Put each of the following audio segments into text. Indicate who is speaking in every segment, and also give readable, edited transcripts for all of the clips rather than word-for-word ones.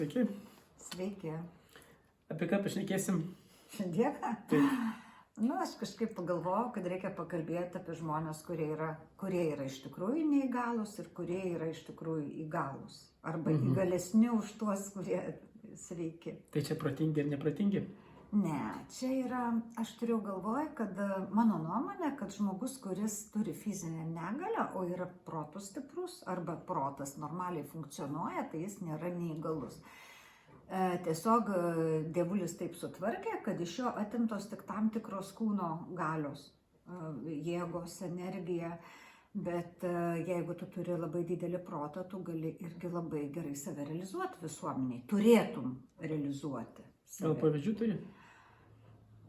Speaker 1: Sveiki.
Speaker 2: Sveiki.
Speaker 1: Apie ką pašnekėsim?
Speaker 2: Šiandieną?
Speaker 1: Taip.
Speaker 2: Aš kažkaip pagalvojau, kad reikia pakalbėti apie žmonės, kurie yra iš tikrųjų neįgalus ir kurie yra iš tikrųjų įgalus. Arba įgalesni už tuos, kurie sveiki.
Speaker 1: Tai čia protingi ir neprotingi?
Speaker 2: Ne, čia yra, aš turiu galvoje, kad mano nuomonė, kad žmogus, kuris turi fizinę negalią, o yra protu stiprus arba protas normaliai funkcionuoja, tai jis nėra neįgalus. Tiesiog dievulis taip sutvarkė, kad iš jo atimtos tik tam tikros kūno galios, jėgos, energija, bet jeigu tu turi labai didelį protą, tu gali irgi labai gerai save realizuoti visuomeniai, turėtum realizuoti save.
Speaker 1: Gal pavyzdžių turi?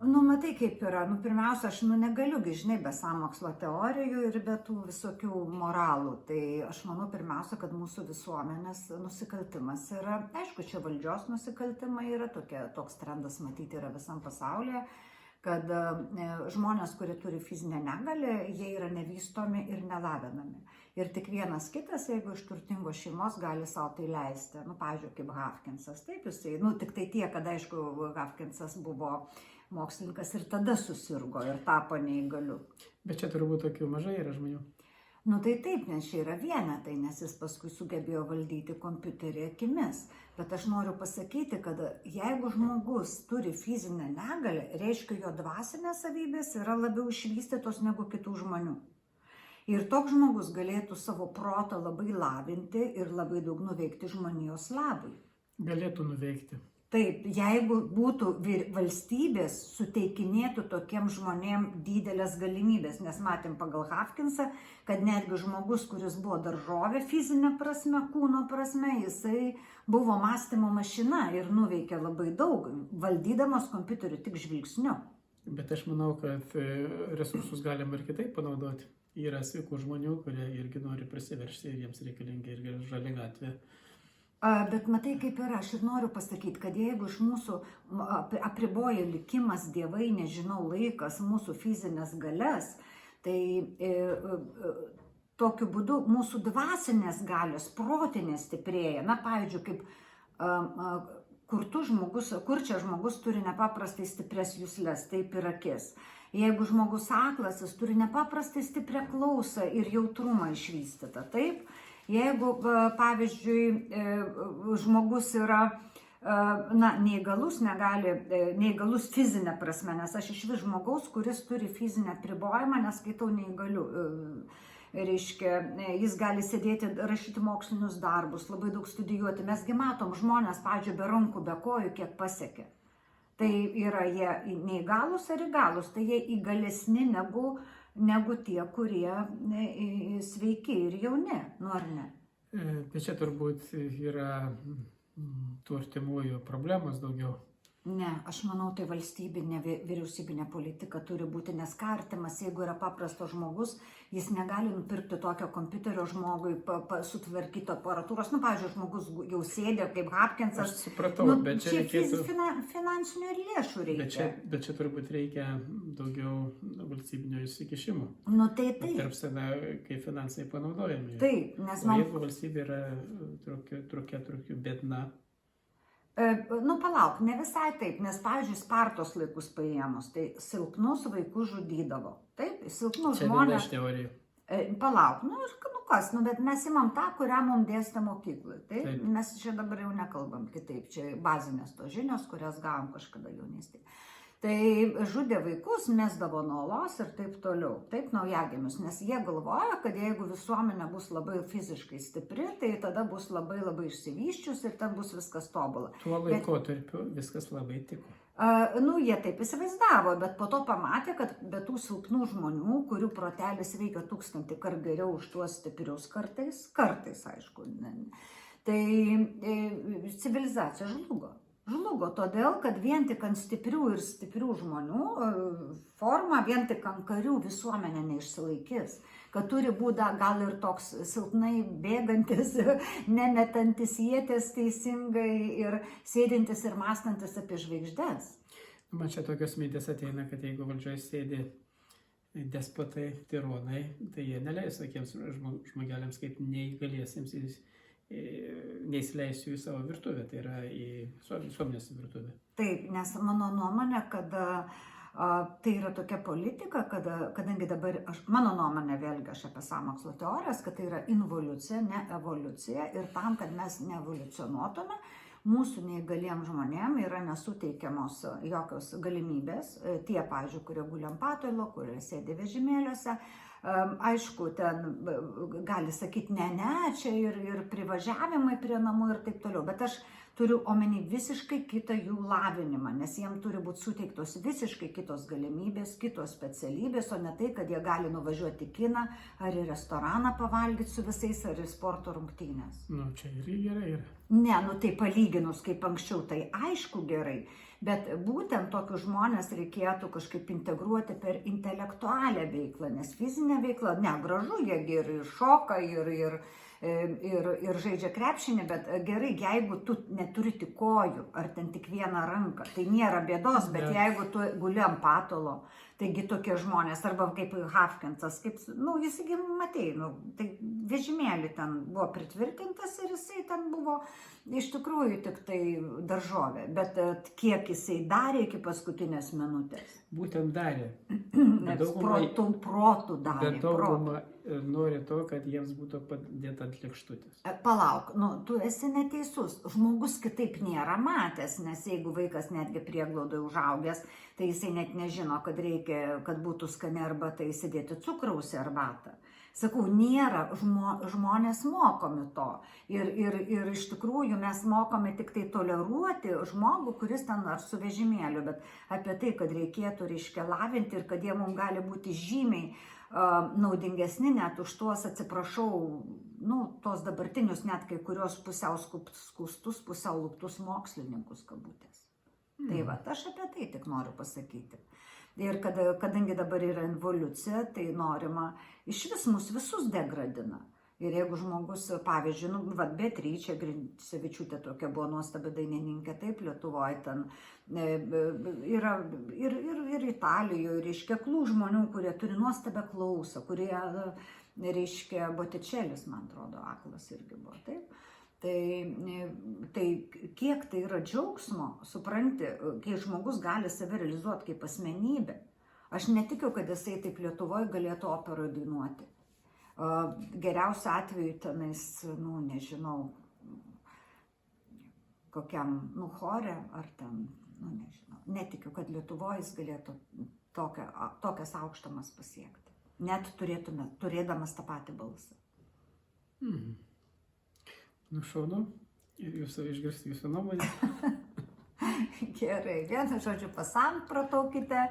Speaker 2: Matai kaip yra, pirmiausia, aš negaliu, žinai, be sąmokslo teorijų ir be tų visokių moralų. Tai aš manau, pirmiausia, kad mūsų visuomenės nusikaltimas yra, aišku, čia valdžios nusikaltimai yra, toks trendas matyti yra visam pasaulyje, kad žmonės, kurie turi fizinę negalę, jie yra nevystomi ir nelavinami. Ir tik vienas kitas, jeigu iš turtingos šeimos, gali savo tai leisti. Pavyzdžiui, kaip Hafkinsas, taip jisai, tik tai tiek, kad, aišku, Hafkinsas buvo mokslininkas ir tada susirgo ir tapo neįgaliu.
Speaker 1: Bet čia turbūt tokių mažai yra žmonių.
Speaker 2: Tai taip, nes čia yra vienetai, nes jis paskui sugebėjo valdyti kompiuterį akimis. Bet aš noriu pasakyti, kad jeigu žmogus turi fizinę negalę, reiškia, jo dvasinės savybės yra labiau išvystytos negu kitų žmonių. Ir toks žmogus galėtų savo protą labai lavinti ir labai daug nuveikti žmonijos labui.
Speaker 1: Galėtų nuveikti.
Speaker 2: Taip, jeigu būtų valstybės suteikinėtų tokiem žmonėm didelės galimybės, nes matėm pagal Hafkinsą, kad netgi žmogus, kuris buvo daržovė fizinė prasme, kūno prasme, jisai buvo mąstymo mašina ir nuveikė labai daug, valdydamas kompiuteriu tik žvilgsniu.
Speaker 1: Bet aš manau, kad resursus galima ir kitaip panaudoti. Yra sveikų žmonių, kurie irgi nori prasiveršti ir jiems reikalinga irgi žalia gatvė.
Speaker 2: Bet matai, kaip yra, aš ir noriu pasakyti, kad jeigu iš mūsų apriboja likimas, dievai, nežinau, laikas, mūsų fizinės galias, tai tokiu būdu mūsų dvasinės galios, protinės stiprėja. Pavyzdžiui, kaip kurčias žmogus turi nepaprastai stiprias juslės, taip ir akis. Jeigu žmogus aklas, jis turi nepaprastai stiprią klausą ir jautrumą išvystytą, taip? Jeigu, pavyzdžiui, žmogus yra neįgalus, neįgalus fizinė prasme, nes aš iš vis žmogaus, kuris turi fizinę apribojimą, neskaitau neįgaliu. Reiškia, jis gali sėdėti, rašyti mokslinius darbus, labai daug studijuoti. Mesgi matom žmonės, pavyzdžiui, be rankų, be kojų, kiek pasiekia. Tai yra jie neįgalus ar įgalus, tai jie įgalesni negu tie, kurie sveiki ir jauni, ar ne?
Speaker 1: Bet čia turbūt yra tų artimųjų problemos daugiau.
Speaker 2: Ne, aš manau, tai valstybinė, vyriausybinė politika turi būti, nes artimas, jeigu yra paprastas žmogus, jis negali nupirkti tokio kompiuterio žmogui, sutvarkyti aparatūros. Pavyzdžiui, žmogus jau sėdė kaip Hapkinsas.
Speaker 1: Aš supratau, bet čia reikėtų
Speaker 2: finansinių ir lėšų reikia.
Speaker 1: Bet čia turbūt reikia daugiau valstybinio įsikišimo.
Speaker 2: Tai taip.
Speaker 1: Tarpsena, kai finansai panaudojami.
Speaker 2: Taip, nes
Speaker 1: jeigu valstybė yra trukia bėdna.
Speaker 2: Palauk, ne visai taip, nes, pavyzdžiui, Spartos laikus paėmus, tai silpnus vaikus žudydavo. Taip, silpnus žmonės.
Speaker 1: Čia viena iš teorijų.
Speaker 2: Palauk, bet mes imam tą, kurią mums dėstė mokyklai. Taip? Mes čia dabar jau nekalbam kitaip, čia bazinės tos žinios, kurias gavom kažkada jaunystėje. Tai žudė vaikus, mesdavo nuo olos ir taip toliau, taip naujagimius, nes jie galvoja, kad jeigu visuomenė bus labai fiziškai stipri, tai tada bus labai išsivyščius ir ten bus viskas tobula.
Speaker 1: Tuo laikotarpiu viskas labai tiko.
Speaker 2: Jie taip įsivaizdavo, bet po to pamatė, kad be tų silpnų žmonių, kurių protelis veikia 1000 kart geriau už tuos stiprius kartais, aišku, tai civilizacija žlugo todėl, kad vien tik ant stiprių žmonių forma, vien tik ant karių visuomenė neišsilaikys. Kad turi būti gal ir toks silpnai bėgantis, nemetantis ieties teisingai ir sėdintis ir mąstantis apie žvaigždes.
Speaker 1: Man čia tokios mintis ateina, kad jeigu valdžioje sėdi despotai, tironai, tai jie neleis tokiems žmogeliams kaip neįgaliesiems neįsileisiu į savo virtuvę, tai yra į visuomenės virtuvę.
Speaker 2: Taip, nes mano nuomonė, kad tai yra tokia politika, kadangi dabar, mano nuomonė vėlgi aš apie sąmokslo teorijas, kad tai yra involucija, ne evoliucija, ir tam, kad mes neevoliucionuotume, mūsų neįgaliems žmonėms yra nesuteikiamos jokios galimybės, tie, pavyzdžiui, kurie guli ant patailo, kurie sėdi vežimėliuose. Aišku, ten gali sakyti, ne, čia ir privažiavimai prie namų ir taip toliau, bet aš turiu omeny visiškai kitą jų lavinimą, nes jiems turi būti suteiktos visiškai kitos galimybės, kitos specialybės, o ne tai, kad jie gali nuvažiuoti į kiną ar į restoraną pavalgyti su visais ar į sporto rungtynės.
Speaker 1: Nu, čia ir gerai yra.
Speaker 2: Ne, nu tai palyginus kaip anksčiau, tai aišku gerai, bet būtent tokius žmonės reikėtų kažkaip integruoti per intelektualią veiklą, nes fizinė veikla, ne, gražu, jie ir šoka, ir žaidžia krepšinį, bet gerai, jeigu tu neturi tik kojų, ar ten tik vieną ranką, tai nėra bėdos, bet jeigu tu guli ant patalo, taigi tokie žmonės, arba kaip Hafkinsas, kaip, nu, jisgi matei, nu, tai vežimėlį ten buvo pritvirtintas ir jisai ten buvo iš tikrųjų tik tai daržovė, bet kiek jisai darė iki paskutinės minutės.
Speaker 1: Būtent darė.
Speaker 2: Protų darė.
Speaker 1: Bet dauguma nori to, kad jiems būtų padėta ant lėkštutės.
Speaker 2: Palauk, nu, tu esi neteisus. Žmogus kitaip nėra matęs, nes jeigu vaikas netgi prieglaudoje užaugęs, tai jisai net nežino, kad reikia, kad būtų skani arbata įsidėti cukraus į arbatą. Sakau, nėra, žmonės mokomi to. Ir iš tikrųjų mes mokome tik tai toleruoti žmogų, kuris ten ar su vežimėliu, bet apie tai, kad reikėtų, reiškia, lavinti ir kad jie mums gali būti žymiai naudingesni net už tuos, atsiprašau, nu, tos dabartinius net kai kurios pusiau skustus, pusiau luptus mokslininkus kabutės. Tai va, aš apie tai tik noriu pasakyti. Ir kadangi dabar yra involucija, tai norima iš vis mus visus degradina. Ir jeigu žmogus, pavyzdžiui, nu, Beatričė Grincevičiūtė tokia buvo nuostabi dainininkė, taip Lietuvoje ten yra ir Italijoje, reiškia, klų žmonių, kurie turi nuostabę klausą, kurie, reiškia, Botičelis, man atrodo, aklas irgi buvo, taip. Tai kiek tai yra džiaugsmo, supranti, kai žmogus gali save realizuoti kaip asmenybę. Aš netikiu, kad jisai taip Lietuvoje galėtų operą dainuoti. Geriausiu atveju tenais, nu, nežinau, kokiam, nu, chore ar ten, nu, nežinau. Netikiu, kad Lietuvoje jis galėtų tokias aukštumas pasiekti. Net turėdamas tą patį balsą.
Speaker 1: Nu, šaunu, išgirsti jūsų nuomonę.
Speaker 2: Gerai, vienu žodžiu pasamprotaukite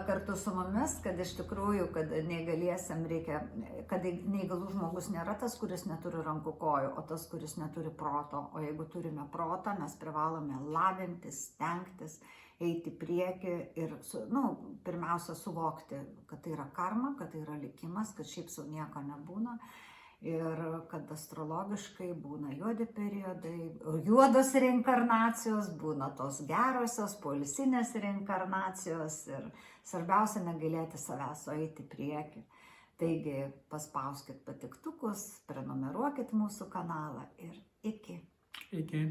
Speaker 2: kartu su mumis, kad iš tikrųjų, kad neįgaliesiam reikia, kad neįgalus žmogus nėra tas, kuris neturi rankų kojų, o tas, kuris neturi proto. O jeigu turime protą, mes privalome lavintis, stengtis, eiti prieki ir, nu, pirmiausia, suvokti, kad tai yra karma, kad tai yra likimas, kad šiaip sau nieko nebūna. Ir kad astrologiškai būna juodi periodai, juodos reinkarnacijos, būna tos gerosios, poilsinės reinkarnacijos ir svarbiausia negailėti savęs, o eiti prieki. Taigi paspauskit patiktukus, prenumeruokit mūsų kanalą ir iki.
Speaker 1: Iki.